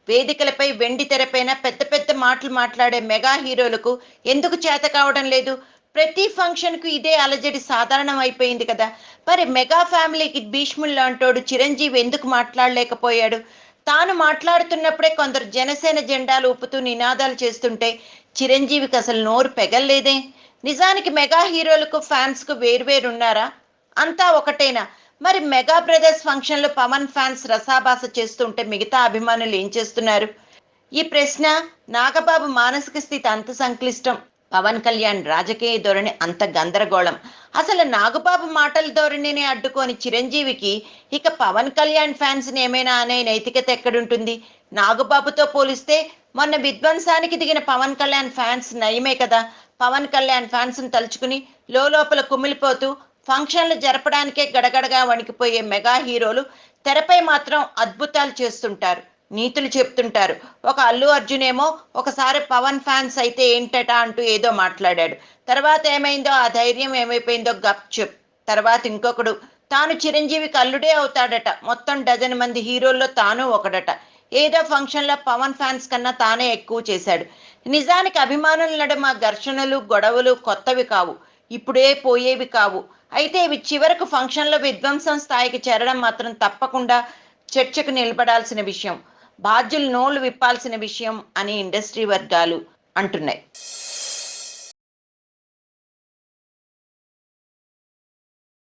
వేదికలపై వెండి తెరపైన పెద్ద పెద్ద మాటలు మాట్లాడే మెగా హీరోలకు ఎందుకు చేత కావడం లేదు? ప్రతి ఫంక్షన్కు ఇదే అలజడి సాధారణం అయిపోయింది కదా. మరి మెగా ఫ్యామిలీకి భీష్ముడు లాంటోడు చిరంజీవి ఎందుకు మాట్లాడలేకపోయాడు? తాను మాట్లాడుతున్నప్పుడే కొందరు జనసేన జెండాలు ఊపుతూ నినాదాలు చేస్తుంటే చిరంజీవికి అసలు నోరు పెగల్లేదే. నిజానికి మెగా హీరోలకు ఫ్యాన్స్కు వేర్వేరున్నారా? అంతా ఒకటేనా? మరి మెగా బ్రదర్స్ ఫంక్షన్లో పవన్ ఫ్యాన్స్ రసాభాస చేస్తుంటే మిగతా అభిమానులు ఏం చేస్తున్నారు? ఈ ప్రశ్న. నాగబాబు మానసిక స్థితి అంత సంక్లిష్టం, పవన్ కళ్యాణ్ రాజకీయ ధోరణి అంత గందరగోళం. అసలు నాగబాబు మాటల ధోరణిని అడ్డుకొని చిరంజీవికి ఇక పవన్ కళ్యాణ్ ఫ్యాన్స్ని ఏమైనా అనే నైతికత ఎక్కడుంటుంది? నాగబాబుతో పోలిస్తే మొన్న విధ్వంసానికి దిగిన పవన్ కళ్యాణ్ ఫ్యాన్స్ నయమే కదా. పవన్ కళ్యాణ్ ఫ్యాన్స్ని తలుచుకుని లోపల కుమిలిపోతూ ఫంక్షన్లు జరపడానికే గడగడగా వణికిపోయే మెగా హీరోలు తెరపై మాత్రం అద్భుతాలు చేస్తుంటారు, నీతులు చెప్తుంటారు. ఒక అల్లు అర్జున్ ఏమో ఒకసారి పవన్ ఫ్యాన్స్ అయితే ఏంటట అంటూ ఏదో మాట్లాడాడు. తర్వాత ఏమైందో, ఆ ధైర్యం ఏమైపోయిందో గప్ చెప్. తర్వాత ఇంకొకడు తాను చిరంజీవికి అల్లుడే అవుతాడట, మొత్తం డజన్ మంది హీరోల్లో తాను ఒకడట. ఏదో ఫంక్షన్లో పవన్ ఫ్యాన్స్ కన్నా తానే ఎక్కువ చేశాడు. నిజానికి అభిమానుల నడుమ ఘర్షణలు గొడవలు కొత్తవి కావు, ఇప్పుడే పోయేవి కావు. అయితే ఇవి చివరకు ఫంక్షన్లో విధ్వంసం స్థాయికి చేరడం మాత్రం తప్పకుండా చర్చకు నిలబడాల్సిన విషయం, బాధ్యులు నోళ్లు విప్పాల్సిన విషయం అని ఇండస్ట్రీ వర్గాలు అంటున్నాయి.